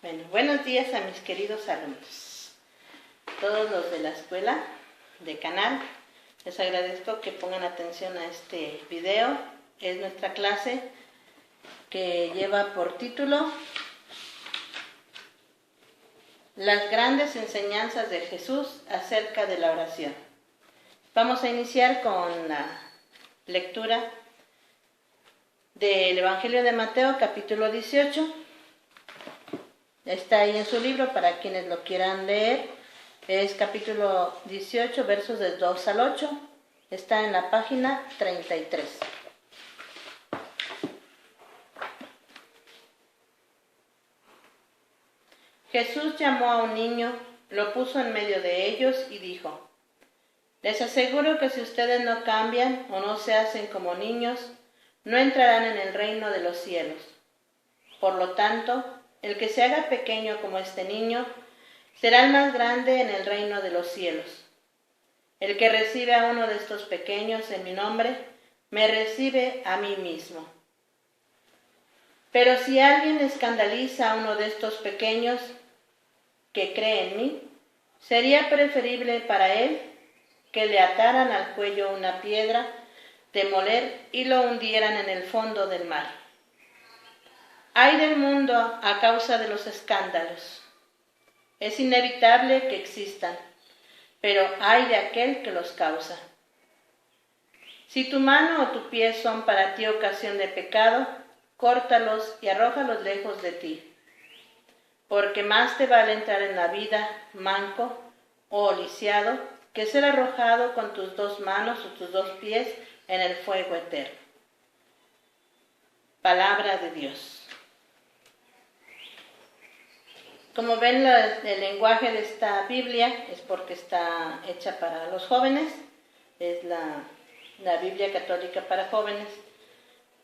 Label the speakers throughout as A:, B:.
A: Bueno, buenos días a mis queridos alumnos, todos los de la escuela, de canal. Les agradezco que pongan atención a este video. Es nuestra clase que lleva por título Las grandes enseñanzas de Jesús acerca de la oración. Vamos a iniciar con la lectura del Evangelio de Mateo, capítulo 18. Está ahí en su libro para quienes lo quieran leer. Es capítulo 18, versos del 2 al 8. Está en la página 33. Jesús llamó a un niño, lo puso en medio de ellos y dijo: Les aseguro que si ustedes no cambian o no se hacen como niños, no entrarán en el reino de los cielos. Por lo tanto, el que se haga pequeño como este niño, será el más grande en el reino de los cielos. El que recibe a uno de estos pequeños en mi nombre, me recibe a mí mismo. Pero si alguien escandaliza a uno de estos pequeños que cree en mí, sería preferible para él que le ataran al cuello una piedra de moler y lo hundieran en el fondo del mar. Ay del mundo a causa de los escándalos. Es inevitable que existan, pero ay de aquel que los causa. Si tu mano o tu pie son para ti ocasión de pecado, córtalos y arrójalos lejos de ti, porque más te vale entrar en la vida manco o lisiado que ser arrojado con tus dos manos o tus dos pies en el fuego eterno. Palabra de Dios. Como ven, el lenguaje de esta Biblia es porque está hecha para los jóvenes, es la Biblia católica para jóvenes,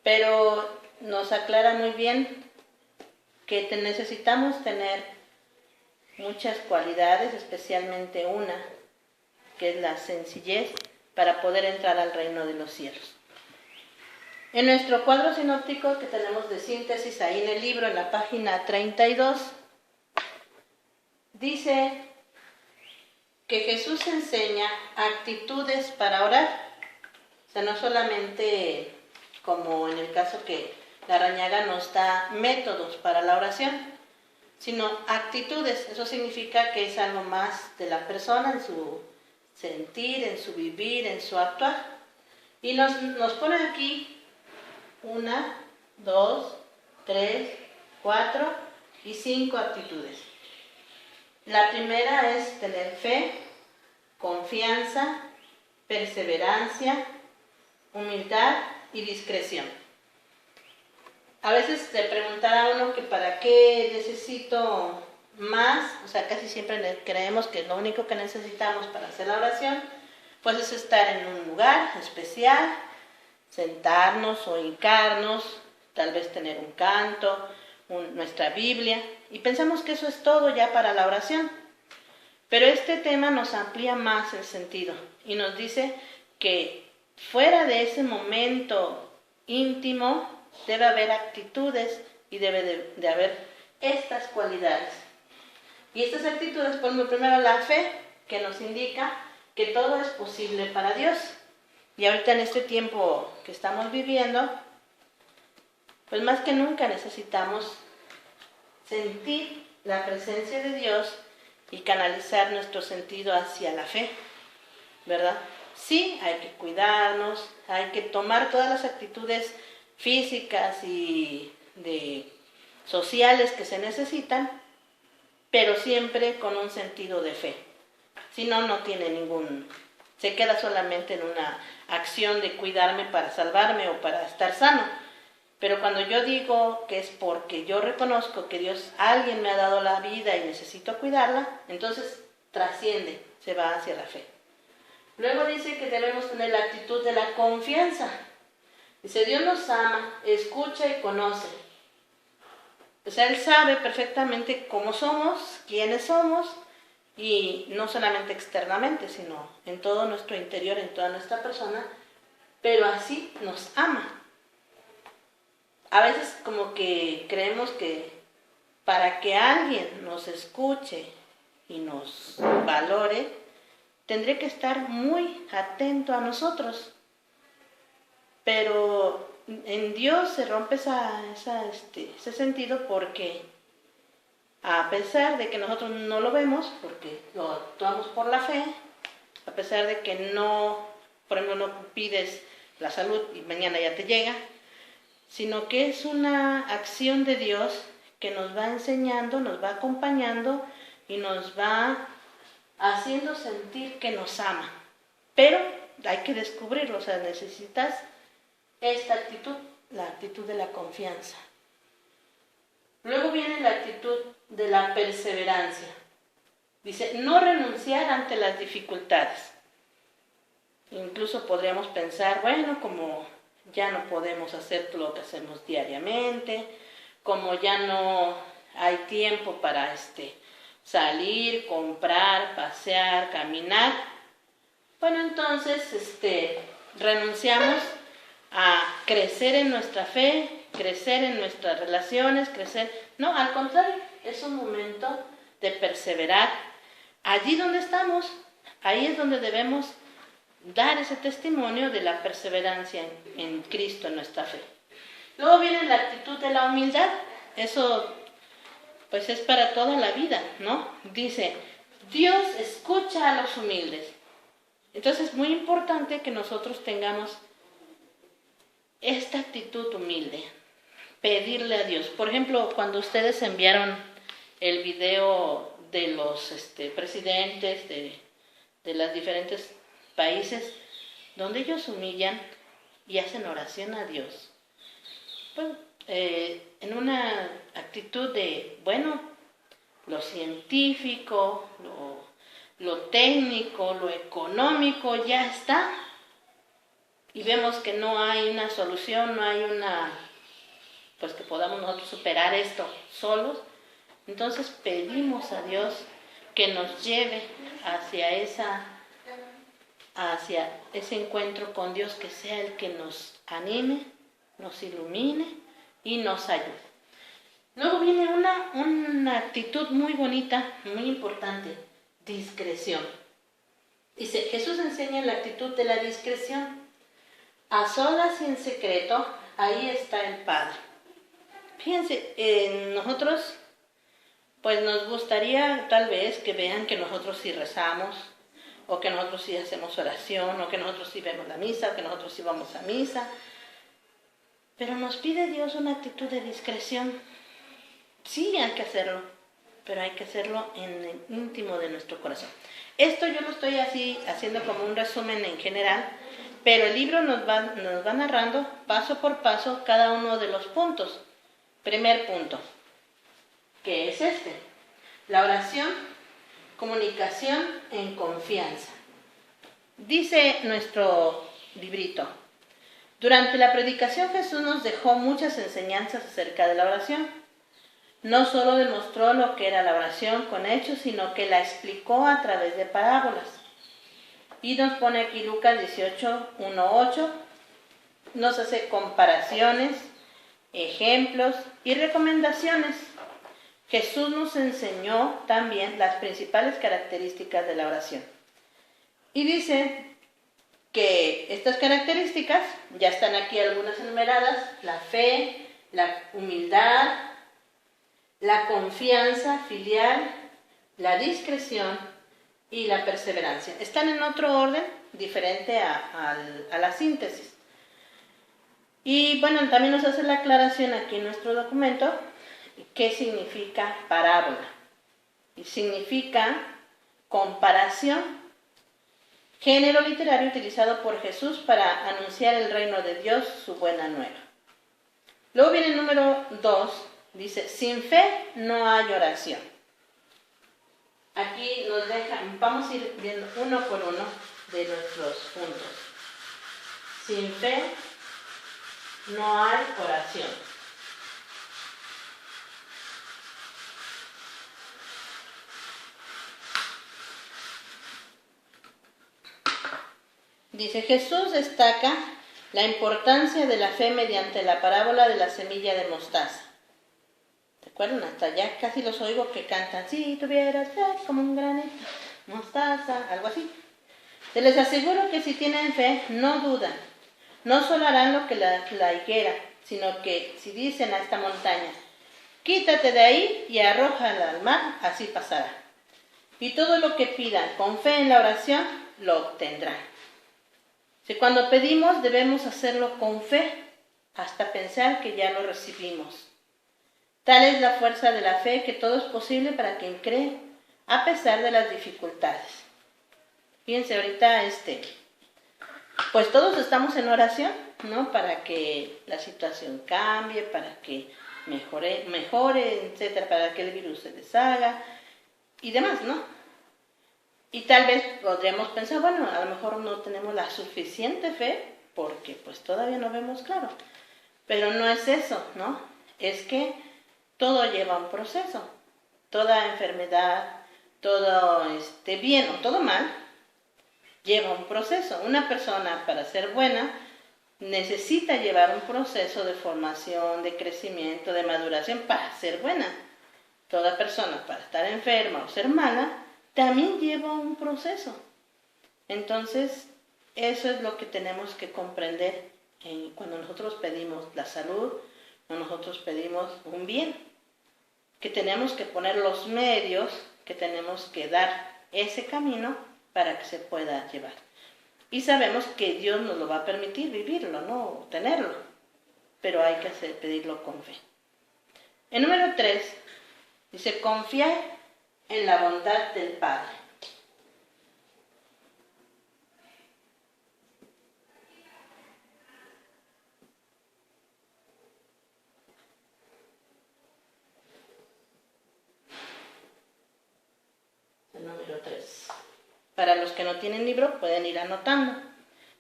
A: pero nos aclara muy bien que necesitamos tener muchas cualidades, especialmente una, que es la sencillez, para poder entrar al reino de los cielos. En nuestro cuadro sinóptico que tenemos de síntesis ahí en el libro, en la página 32, dice que Jesús enseña actitudes para orar. O sea, no solamente como en el caso que Larrañaga nos da métodos para la oración, sino actitudes. Eso significa que es algo más de la persona en su sentir, en su vivir, en su actuar. Y nos pone aquí 1, 2, 3, 4 y 5 actitudes. La primera es tener fe, confianza, perseverancia, humildad y discreción. A veces te preguntará uno que para qué necesito más, o sea, casi siempre creemos que lo único que necesitamos para hacer la oración, pues es estar en un lugar especial, sentarnos o hincarnos, tal vez tener un canto, nuestra Biblia, y pensamos que eso es todo ya para la oración. Pero este tema nos amplía más el sentido y nos dice que fuera de ese momento íntimo debe haber actitudes y debe de haber estas cualidades. Y estas actitudes, por primero la fe, que nos indica que todo es posible para Dios. Y ahorita en este tiempo que estamos viviendo, pues más que nunca necesitamos sentir la presencia de Dios y canalizar nuestro sentido hacia la fe, ¿verdad? Sí, hay que cuidarnos, hay que tomar todas las actitudes físicas y sociales que se necesitan, pero siempre con un sentido de fe. Si no, no tiene se queda solamente en una acción de cuidarme para salvarme o para estar sano. Pero cuando yo digo que es porque yo reconozco que alguien me ha dado la vida y necesito cuidarla, entonces trasciende, se va hacia la fe. Luego dice que debemos tener la actitud de la confianza. Dice, Dios nos ama, escucha y conoce. O sea, Él sabe perfectamente cómo somos, quiénes somos, y no solamente externamente, sino en todo nuestro interior, en toda nuestra persona, pero así nos ama. A veces como que creemos que para que alguien nos escuche y nos valore, tendré que estar muy atento a nosotros. Pero en Dios se rompe ese sentido, porque a pesar de que nosotros no lo vemos, porque lo actuamos por la fe, a pesar de que no, por ejemplo, no pides la salud y mañana ya te llega, sino que es una acción de Dios que nos va enseñando, nos va acompañando y nos va haciendo sentir que nos ama. Pero hay que descubrirlo, o sea, necesitas esta actitud, la actitud de la confianza. Luego viene la actitud de la perseverancia. Dice, no renunciar ante las dificultades. Incluso podríamos pensar, bueno, como ya no podemos hacer todo lo que hacemos diariamente, como ya no hay tiempo para salir, comprar, pasear, caminar, bueno, entonces renunciamos a crecer en nuestra fe, crecer en nuestras relaciones, crecer. No, al contrario, es un momento de perseverar. Allí donde estamos, ahí es donde debemos dar ese testimonio de la perseverancia en Cristo, en nuestra fe. Luego viene la actitud de la humildad. Eso pues es para toda la vida, ¿no? Dice, Dios escucha a los humildes. Entonces es muy importante que nosotros tengamos esta actitud humilde, pedirle a Dios. Por ejemplo, cuando ustedes enviaron el video de los presidentes de los diferentes países, donde ellos humillan y hacen oración a Dios, pues en una actitud de, bueno, lo científico, lo técnico, lo económico ya está, y vemos que no hay una solución, no hay pues que podamos nosotros superar esto solos. Entonces pedimos a Dios que nos lleve hacia ese encuentro con Dios, que sea el que nos anime, nos ilumine y nos ayude. Luego viene una actitud muy bonita, muy importante, discreción. Dice, Jesús enseña la actitud de la discreción. A solas y en secreto, ahí está el Padre. Fíjense, nosotros, pues nos gustaría tal vez que vean que nosotros sí rezamos, o que nosotros sí hacemos oración, o que nosotros sí vemos la misa, o que nosotros sí vamos a misa. Pero nos pide Dios una actitud de discreción. Sí, hay que hacerlo, pero hay que hacerlo en el íntimo de nuestro corazón. Esto yo lo estoy así haciendo como un resumen en general, pero el libro nos va narrando paso por paso cada uno de los puntos. Primer punto, que es la oración, comunicación en confianza. Dice nuestro librito, durante la predicación Jesús nos dejó muchas enseñanzas acerca de la oración. No solo demostró lo que era la oración con hechos, sino que la explicó a través de parábolas. Y nos pone aquí Lucas 18, 1, 8, nos hace comparaciones, ejemplos y recomendaciones. Jesús nos enseñó también las principales características de la oración. Y dice que estas características, ya están aquí algunas enumeradas: la fe, la humildad, la confianza filial, la discreción y la perseverancia. Están en otro orden diferente a la síntesis. Y bueno, también nos hace la aclaración aquí en nuestro documento qué significa parábola. Y significa comparación, género literario utilizado por Jesús para anunciar el reino de Dios, su buena nueva. Luego viene el número 2, dice, sin fe no hay oración. Aquí nos dejan, vamos a ir viendo uno por uno de nuestros puntos. Sin fe no hay oración. Dice, Jesús destaca la importancia de la fe mediante la parábola de la semilla de mostaza. ¿Se acuerdan? Hasta ya casi los oigo que cantan, si tuvieras fe como un granito, mostaza, algo así. Se les aseguro que si tienen fe, no dudan. No solo harán lo que la higuera, sino que si dicen a esta montaña, quítate de ahí y arrójala al mar, así pasará. Y todo lo que pidan con fe en la oración, lo obtendrán. Si cuando pedimos debemos hacerlo con fe, hasta pensar que ya lo recibimos. Tal es la fuerza de la fe que todo es posible para quien cree, a pesar de las dificultades. Fíjense, ahorita pues todos estamos en oración, ¿no? Para que la situación cambie, para que mejore, etcétera, para que el virus se deshaga y demás, ¿no? Y tal vez podríamos pensar, bueno, a lo mejor no tenemos la suficiente fe porque pues todavía no vemos claro. Pero no es eso, ¿no? Es que todo lleva un proceso. Toda enfermedad, todo bien o todo mal, lleva un proceso. Una persona para ser buena necesita llevar un proceso de formación, de crecimiento, de maduración para ser buena. Toda persona para estar enferma o ser mala también lleva un proceso. Entonces, eso es lo que tenemos que comprender cuando nosotros pedimos la salud, cuando nosotros pedimos un bien, que tenemos que poner los medios, que tenemos que dar ese camino para que se pueda llevar. Y sabemos que Dios nos lo va a permitir vivirlo, ¿no? Tenerlo, pero hay que pedirlo con fe. El número 3 dice, confiar en la bondad del Padre. El número 3. Para los que no tienen libro, pueden ir anotando.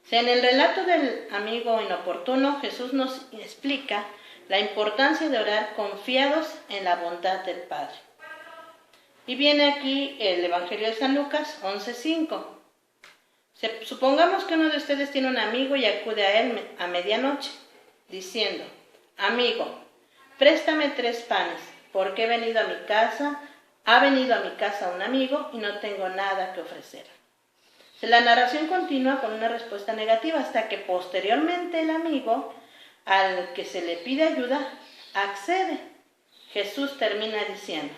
A: En el relato del amigo inoportuno, Jesús nos explica la importancia de orar confiados en la bondad del Padre. Y viene aquí el Evangelio de San Lucas 11:5. Supongamos que uno de ustedes tiene un amigo y acude a él a medianoche, diciendo, amigo, préstame 3 panes, porque ha venido a mi casa un amigo y no tengo nada que ofrecer. La narración continúa con una respuesta negativa hasta que posteriormente el amigo al que se le pide ayuda accede. Jesús termina diciendo,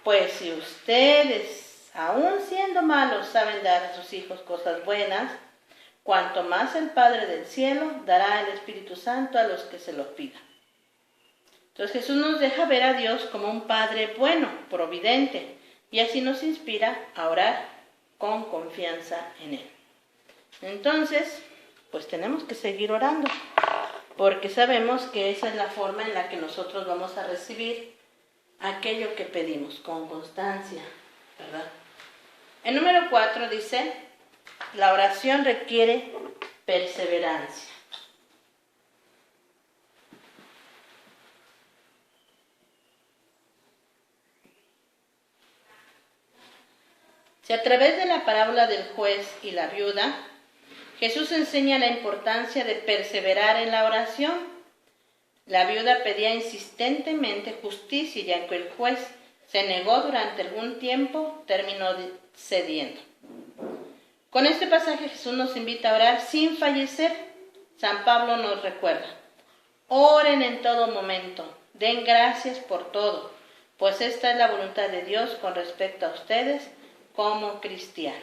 A: pues si ustedes, aun siendo malos, saben dar a sus hijos cosas buenas, cuanto más el Padre del cielo dará el Espíritu Santo a los que se lo pidan. Entonces Jesús nos deja ver a Dios como un Padre bueno, providente, y así nos inspira a orar con confianza en Él. Entonces, pues tenemos que seguir orando, porque sabemos que esa es la forma en la que nosotros vamos a recibir aquello que pedimos, con constancia, ¿verdad? El número 4 dice, la oración requiere perseverancia. Si a través de la parábola del juez y la viuda, Jesús enseña la importancia de perseverar en la oración. La viuda pedía insistentemente justicia y aunque el juez se negó durante algún tiempo, terminó cediendo. Con este pasaje Jesús nos invita a orar sin fallecer. San Pablo nos recuerda, oren en todo momento, den gracias por todo, pues esta es la voluntad de Dios con respecto a ustedes como cristianos.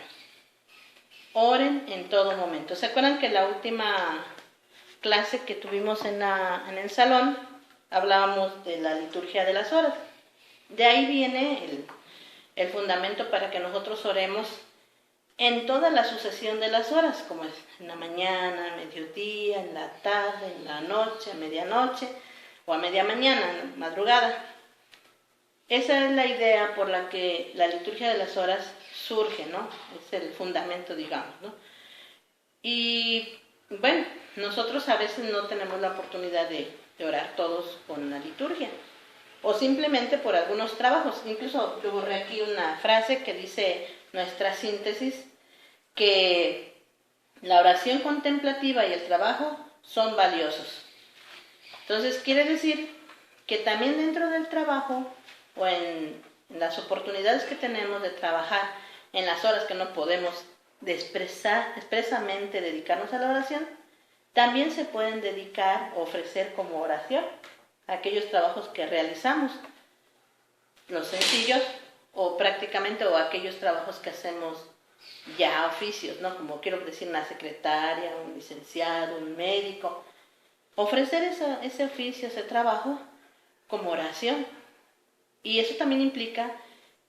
A: Oren en todo momento. ¿Se acuerdan que la última clase que tuvimos en el salón hablábamos de la liturgia de las horas? De ahí viene el fundamento para que nosotros oremos en toda la sucesión de las horas, como es en la mañana, a mediodía, en la tarde, en la noche, a medianoche o a media mañana, en la madrugada. Esa es la idea por la que la liturgia de las horas surge, ¿no? Es el fundamento, digamos, ¿no? Y bueno, nosotros a veces no tenemos la oportunidad de orar todos con la liturgia, o simplemente por algunos trabajos. Incluso yo borré aquí una frase que dice nuestra síntesis, que la oración contemplativa y el trabajo son valiosos. Entonces quiere decir que también dentro del trabajo o en las oportunidades que tenemos de trabajar en las horas que no podemos expresamente dedicarnos a la oración, también se pueden dedicar o ofrecer como oración a aquellos trabajos que realizamos, los sencillos o prácticamente, o aquellos trabajos que hacemos ya oficios, ¿no? Como quiero decir, una secretaria, un licenciado, un médico. Ofrecer ese oficio, ese trabajo como oración. Y eso también implica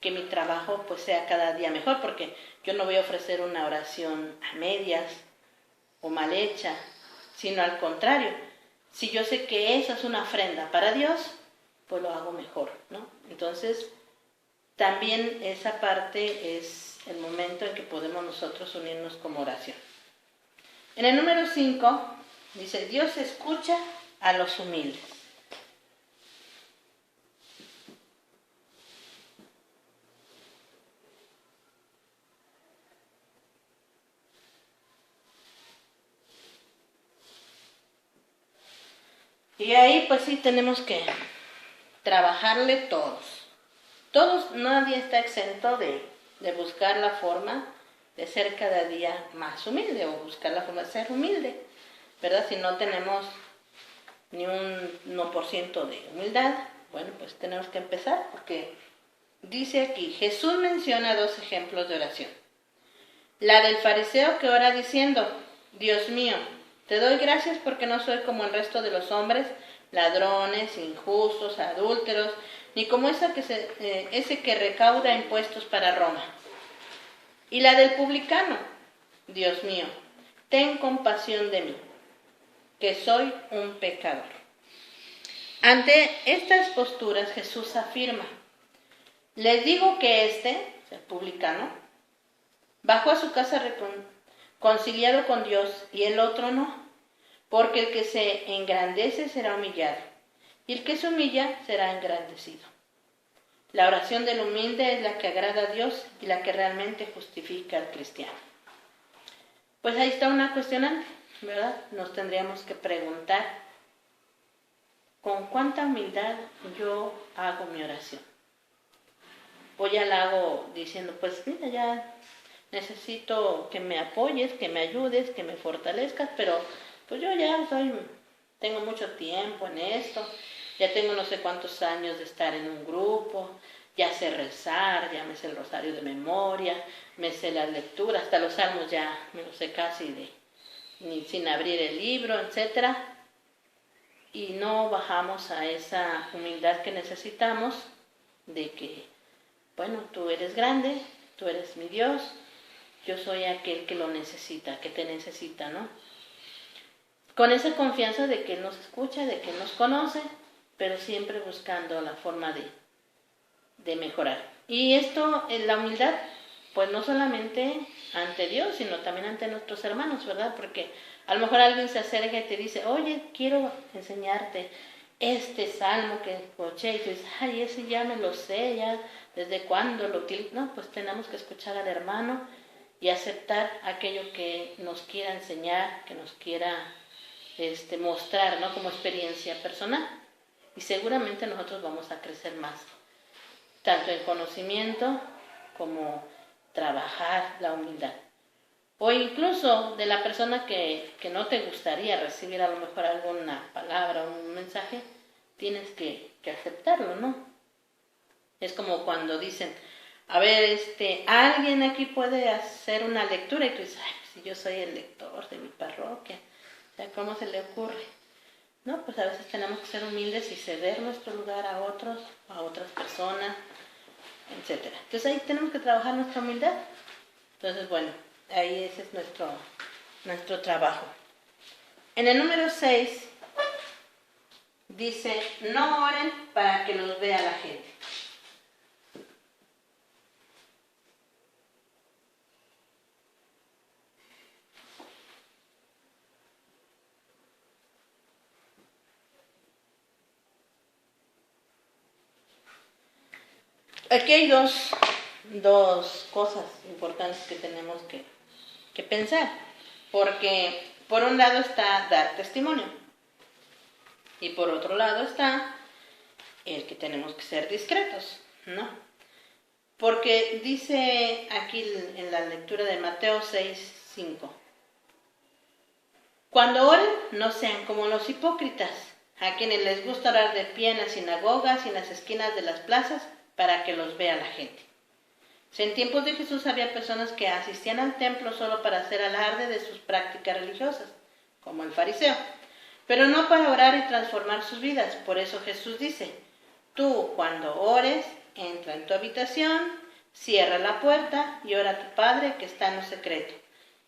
A: que mi trabajo pues sea cada día mejor, porque yo no voy a ofrecer una oración a medias o mal hecha, sino al contrario. Si yo sé que esa es una ofrenda para Dios, pues lo hago mejor, ¿no? Entonces, también esa parte es el momento en que podemos nosotros unirnos como oración. En el número 5 dice, Dios escucha a los humildes. Y ahí pues sí tenemos que trabajarle todos. Todos, nadie está exento de buscar la forma de ser cada día más humilde o buscar la forma de ser humilde, ¿verdad? Si no tenemos ni un 1% de humildad, bueno, pues tenemos que empezar, porque dice aquí, Jesús menciona 2 ejemplos de oración. La del fariseo que ora diciendo, Dios mío, te doy gracias porque no soy como el resto de los hombres, ladrones, injustos, adúlteros, ni como ese que recauda impuestos para Roma. Y la del publicano, Dios mío, ten compasión de mí, que soy un pecador. Ante estas posturas Jesús afirma, les digo que el publicano, bajó a su casa reconciliado con Dios y el otro no, porque el que se engrandece será humillado, y el que se humilla será engrandecido. La oración del humilde es la que agrada a Dios y la que realmente justifica al cristiano. Pues ahí está una cuestionante, ¿verdad? Nos tendríamos que preguntar, ¿con cuánta humildad yo hago mi oración? O ya la hago diciendo, pues mira, ya necesito que me apoyes, que me ayudes, que me fortalezcas, pero pues yo ya tengo mucho tiempo en esto, ya tengo no sé cuántos años de estar en un grupo, ya sé rezar, ya me sé el rosario de memoria, me sé las lecturas, hasta los salmos ya me los sé casi sin abrir el libro, etc. Y no bajamos a esa humildad que necesitamos de que, bueno, tú eres grande, tú eres mi Dios, yo soy aquel que lo necesita, que te necesita, ¿no? Con esa confianza de que Él nos escucha, de que Él nos conoce, pero siempre buscando la forma de mejorar. Y esto, la humildad, pues no solamente ante Dios, sino también ante nuestros hermanos, ¿verdad? Porque a lo mejor alguien se acerca y te dice, oye, quiero enseñarte este salmo que escuché, y tú dices, ay, ese ya me lo sé, ya, ¿desde cuándo lo utilizo? No, pues tenemos que escuchar al hermano y aceptar aquello que nos quiera enseñar, que nos quiera mostrar, ¿no? Como experiencia personal. Y seguramente nosotros vamos a crecer más, tanto en conocimiento como trabajar la humildad. O incluso de la persona que no te gustaría recibir a lo mejor alguna palabra o un mensaje, tienes que aceptarlo, ¿no? Es como cuando dicen, a ver, alguien aquí puede hacer una lectura, y tú dices, ay, si yo soy el lector de mi parroquia, o sea, ¿cómo se le ocurre? No, pues a veces tenemos que ser humildes y ceder nuestro lugar a otros, a otras personas, etc. Entonces ahí tenemos que trabajar nuestra humildad. Entonces, bueno, ahí ese es nuestro trabajo. En el número 6 dice, no oren para que los vea la gente. Aquí hay dos cosas importantes que tenemos que pensar, porque por un lado está dar testimonio y por otro lado está que tenemos que ser discretos, ¿no? Porque dice aquí en la lectura de Mateo 6:5, cuando oren, no sean como los hipócritas, a quienes les gusta orar de pie en las sinagogas y en las esquinas de las plazas para que los vea la gente. En tiempos de Jesús había personas que asistían al templo solo para hacer alarde de sus prácticas religiosas, como el fariseo, pero no para orar y transformar sus vidas. Por eso Jesús dice, tú cuando ores, entra en tu habitación, cierra la puerta y ora a tu Padre que está en lo secreto.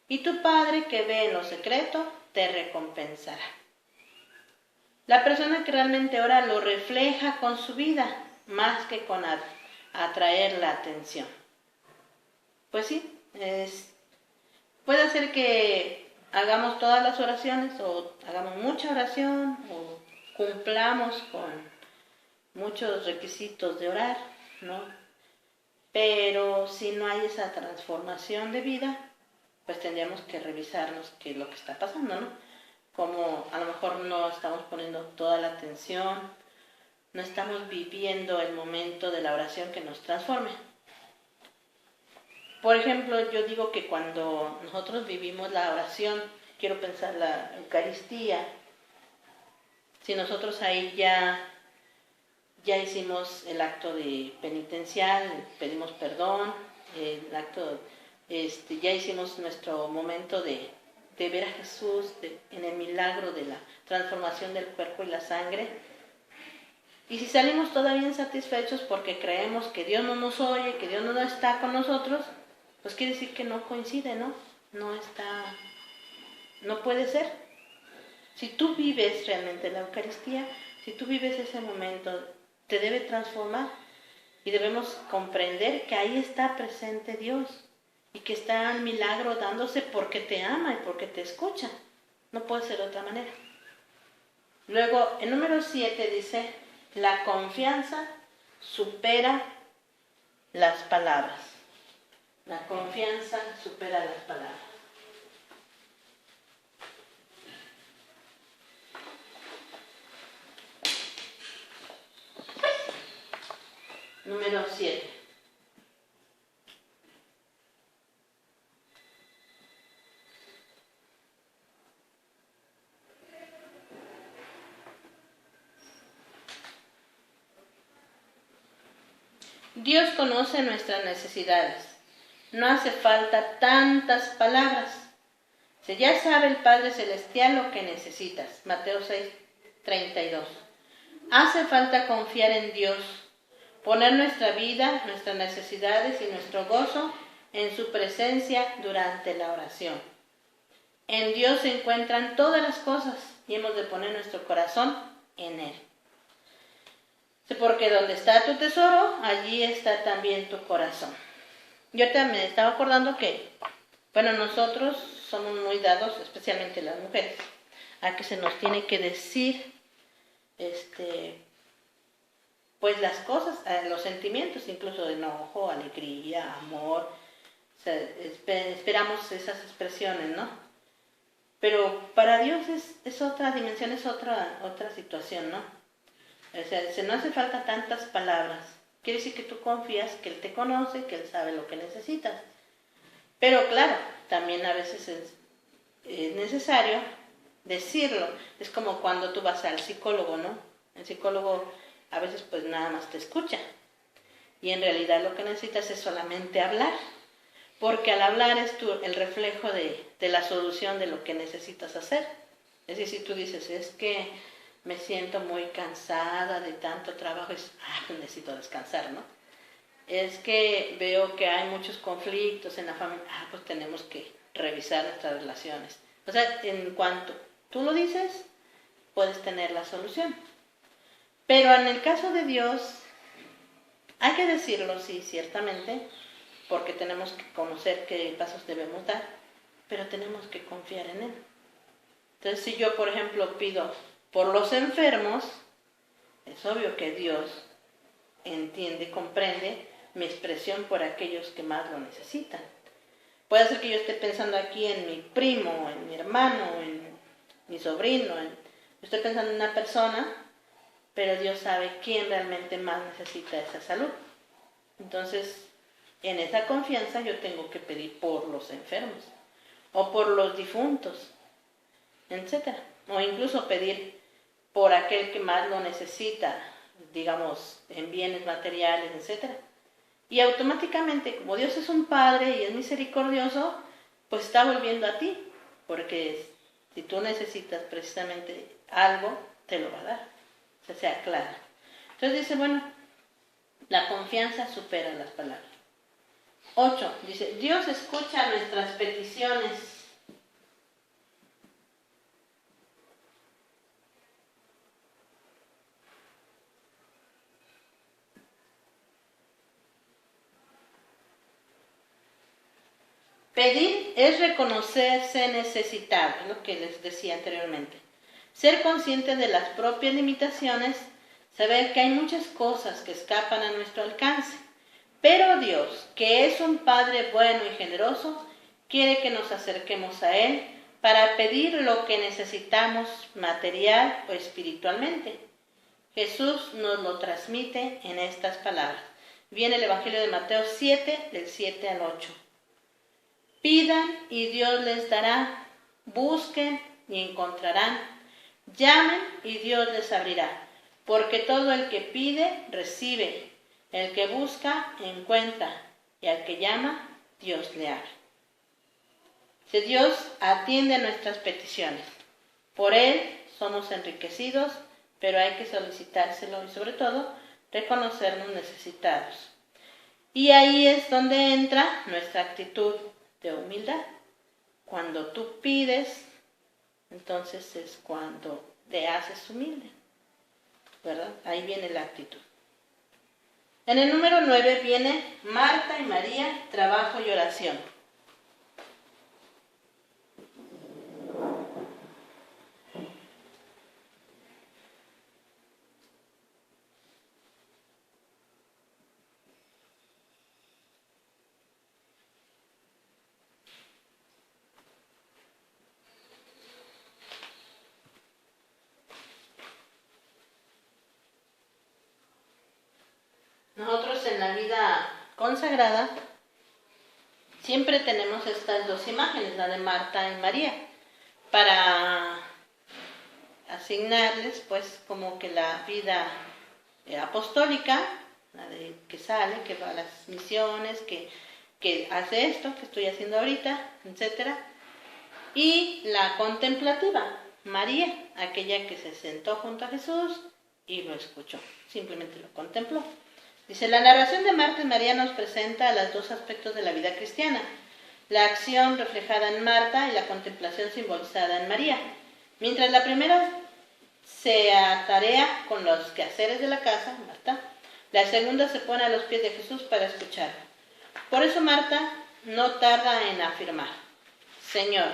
A: Y tu Padre que ve en lo secreto te recompensará. La persona que realmente ora lo refleja con su vida, más que con atraer la atención. Pues sí, puede ser que hagamos todas las oraciones o hagamos mucha oración o cumplamos con muchos requisitos de orar, ¿no? Pero si no hay esa transformación de vida, pues tendríamos que revisarnos qué es lo que está pasando, ¿no? Como a lo mejor no estamos poniendo toda la atención, no estamos viviendo el momento de la oración que nos transforme. Por ejemplo, yo digo que cuando nosotros vivimos la oración, quiero pensar la Eucaristía, si nosotros ahí ya hicimos el acto de penitencial, pedimos perdón, el acto, ya hicimos nuestro momento de ver a Jesús en el milagro de la transformación del cuerpo y la sangre. Y si salimos todavía insatisfechos porque creemos que Dios no nos oye, que Dios no está con nosotros, pues quiere decir que no coincide, ¿no? No puede ser. Si tú vives realmente la Eucaristía, si tú vives ese momento, te debe transformar y debemos comprender que ahí está presente Dios y que está el milagro dándose porque te ama y porque te escucha. No puede ser de otra manera. Luego, el número 7 dice, la confianza supera las palabras. La confianza supera las palabras. Número 7. Dios conoce nuestras necesidades. No hace falta tantas palabras. Si ya sabe el Padre Celestial lo que necesitas. Mateo 6:32. Hace falta confiar en Dios, poner nuestra vida, nuestras necesidades y nuestro gozo en su presencia durante la oración. En Dios se encuentran todas las cosas y hemos de poner nuestro corazón en Él. Porque donde está tu tesoro, allí está también tu corazón. Yo también me estaba acordando que, nosotros somos muy dados, especialmente las mujeres, a que se nos tiene que decir, pues las cosas, los sentimientos, incluso de enojo, alegría, amor, o sea, esperamos esas expresiones, ¿no? Pero para Dios es otra dimensión, es otra situación, ¿no? O sea, no hace falta tantas palabras. Quiere decir que tú confías que Él te conoce, que Él sabe lo que necesitas. Pero claro, también a veces es necesario decirlo. Es como cuando tú vas al psicólogo, ¿no? El psicólogo a veces pues nada más te escucha. Y en realidad lo que necesitas es solamente hablar. Porque al hablar es el reflejo de la solución de lo que necesitas hacer. Es decir, si tú dices, es que me siento muy cansada de tanto trabajo, pues necesito descansar, ¿no? Es que veo que hay muchos conflictos en la familia, pues tenemos que revisar nuestras relaciones. O sea, en cuanto tú lo dices, puedes tener la solución. Pero en el caso de Dios, hay que decirlo, sí, ciertamente, porque tenemos que conocer qué pasos debemos dar, pero tenemos que confiar en Él. Entonces, si yo, por ejemplo, pido por los enfermos, es obvio que Dios entiende, comprende mi expresión por aquellos que más lo necesitan. Puede ser que yo esté pensando aquí en mi primo, en mi hermano, en mi sobrino, estoy pensando en una persona, pero Dios sabe quién realmente más necesita esa salud. Entonces, en esa confianza yo tengo que pedir por los enfermos, o por los difuntos, etc. O incluso pedir por aquel que más lo necesita, digamos, en bienes materiales, etc. Y automáticamente, como Dios es un Padre y es misericordioso, pues está volviendo a ti, porque si tú necesitas precisamente algo, te lo va a dar, o sea clara. Entonces dice, bueno, la confianza supera las palabras. 8, dice, Dios escucha nuestras peticiones. Pedir es reconocerse necesitado, es lo que les decía anteriormente. Ser consciente de las propias limitaciones, saber que hay muchas cosas que escapan a nuestro alcance. Pero Dios, que es un Padre bueno y generoso, quiere que nos acerquemos a Él para pedir lo que necesitamos material o espiritualmente. Jesús nos lo transmite en estas palabras. Viene el Evangelio de Mateo 7, del 7 al 8. Pidan y Dios les dará, busquen y encontrarán, llamen y Dios les abrirá, porque todo el que pide, recibe, el que busca, encuentra, y al que llama, Dios le abre. Si Dios atiende nuestras peticiones, por Él somos enriquecidos, pero hay que solicitárselo y sobre todo reconocernos necesitados. Y ahí es donde entra nuestra actitud de humildad. Cuando tú pides, entonces es cuando te haces humilde, ¿verdad? Ahí viene la actitud. En el número 9 viene Marta y María, trabajo y oración. Nosotros en la vida consagrada siempre tenemos estas dos imágenes, la de Marta y María, para asignarles pues como que la vida apostólica, la de que sale, que va a las misiones, que hace esto que estoy haciendo ahorita, etc. Y la contemplativa, María, aquella que se sentó junto a Jesús y lo escuchó, simplemente lo contempló. Dice, la narración de Marta y María nos presenta los dos aspectos de la vida cristiana, la acción reflejada en Marta y la contemplación simbolizada en María. Mientras la primera se atarea con los quehaceres de la casa, Marta, la segunda se pone a los pies de Jesús para escuchar. Por eso Marta no tarda en afirmar, Señor,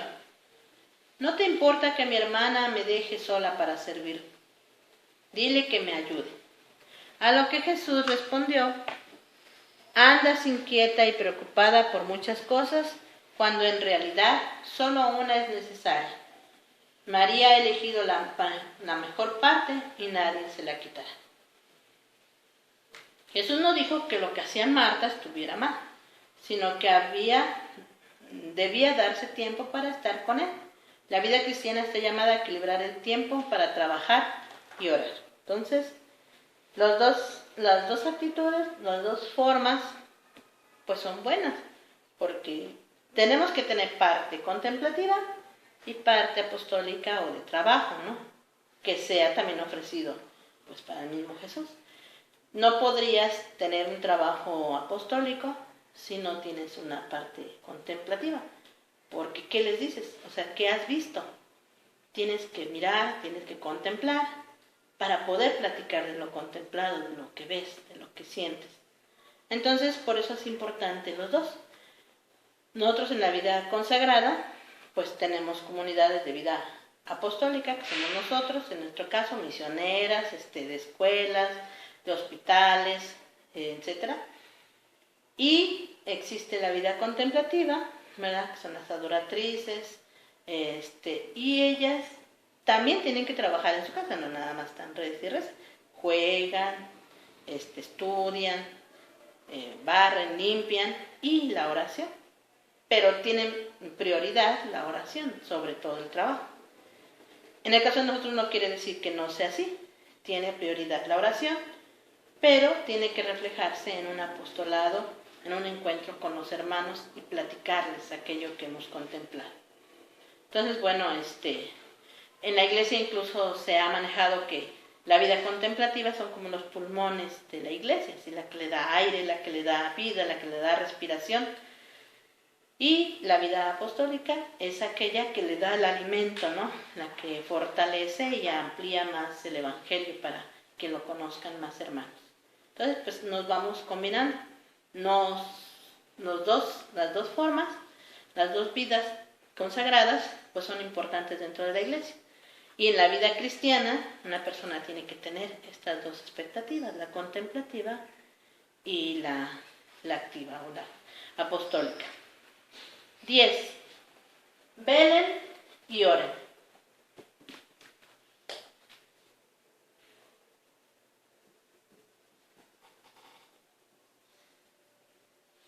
A: ¿no te importa que mi hermana me deje sola para servir? Dile que me ayude. A lo que Jesús respondió, andas inquieta y preocupada por muchas cosas, cuando en realidad solo una es necesaria. María ha elegido la mejor parte y nadie se la quitará. Jesús no dijo que lo que hacía Marta estuviera mal, sino que debía darse tiempo para estar con Él. La vida cristiana está llamada a equilibrar el tiempo para trabajar y orar. Entonces, las dos actitudes, las dos formas, pues son buenas, porque tenemos que tener parte contemplativa y parte apostólica o de trabajo, ¿no? Que sea también ofrecido pues para el mismo Jesús. No podrías tener un trabajo apostólico si no tienes una parte contemplativa, porque ¿qué les dices? O sea, ¿qué has visto? Tienes que mirar, tienes que contemplar, para poder platicar de lo contemplado, de lo que ves, de lo que sientes. Entonces, por eso es importante los dos. Nosotros en la vida consagrada, pues tenemos comunidades de vida apostólica, que somos nosotros, en nuestro caso, misioneras, de escuelas, de hospitales, etc. Y existe la vida contemplativa, ¿verdad? Que son las adoratrices, y ellas también tienen que trabajar en su casa, no nada más están redes y redes. juegan, estudian, barren, limpian y la oración. Pero tienen prioridad la oración sobre todo el trabajo. En el caso de nosotros no quiere decir que no sea así. Tiene prioridad la oración, pero tiene que reflejarse en un apostolado, en un encuentro con los hermanos y platicarles aquello que hemos contemplado. Entonces, bueno, en la iglesia incluso se ha manejado que la vida contemplativa son como los pulmones de la iglesia, ¿sí? La que le da aire, la que le da vida, la que le da respiración. Y la vida apostólica es aquella que le da el alimento, ¿no? La que fortalece y amplía más el evangelio para que lo conozcan más hermanos. Entonces, pues nos vamos combinando. Las dos formas, las dos vidas consagradas, pues son importantes dentro de la iglesia. Y en la vida cristiana, una persona tiene que tener estas dos expectativas, la contemplativa y la activa o la apostólica. 10. Velen y oren.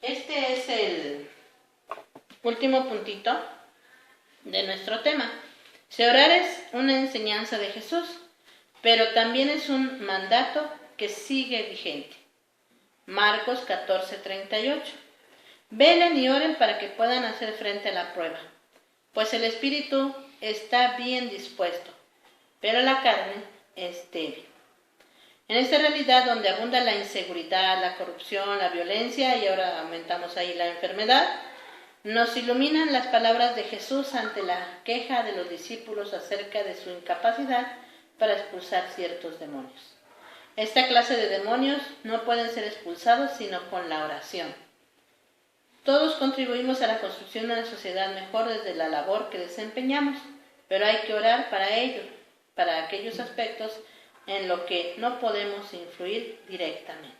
A: Este es el último puntito de nuestro tema. Si orar es una enseñanza de Jesús, pero también es un mandato que sigue vigente. Marcos 14:38. Velen y oren para que puedan hacer frente a la prueba, pues el espíritu está bien dispuesto, pero la carne es débil. En esta realidad donde abunda la inseguridad, la corrupción, la violencia y ahora aumentamos ahí la enfermedad, nos iluminan las palabras de Jesús ante la queja de los discípulos acerca de su incapacidad para expulsar ciertos demonios. Esta clase de demonios no pueden ser expulsados sino con la oración. Todos contribuimos a la construcción de una sociedad mejor desde la labor que desempeñamos, pero hay que orar para ello, para aquellos aspectos en los que no podemos influir directamente.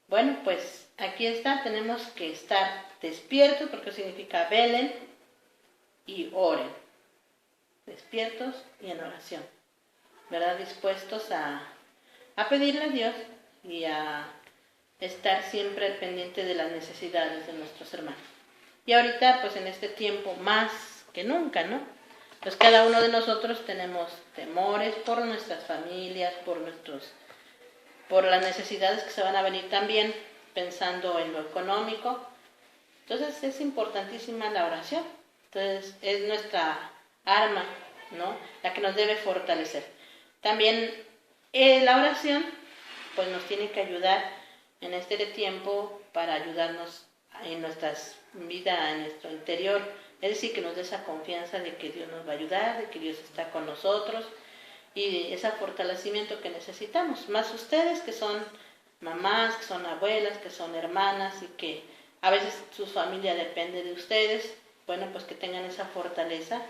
A: Bueno, pues aquí está, tenemos que estar despiertos, porque significa velen y oren. Despiertos y en oración, ¿verdad? Dispuestos a pedirle a Dios y a estar siempre al pendiente de las necesidades de nuestros hermanos. Y ahorita, pues en este tiempo más que nunca, ¿no? Pues cada uno de nosotros tenemos temores por nuestras familias, por las necesidades que se van a venir también, pensando en lo económico. Entonces es importantísima la oración. Entonces es nuestra arma, ¿no? La que nos debe fortalecer. También la oración, pues nos tiene que ayudar en este tiempo para ayudarnos en nuestras vidas, en nuestro interior, es decir, que nos dé esa confianza de que Dios nos va a ayudar, de que Dios está con nosotros y ese fortalecimiento que necesitamos, más ustedes que son mamás, que son abuelas, que son hermanas y que a veces su familia depende de ustedes, bueno, pues que tengan esa fortaleza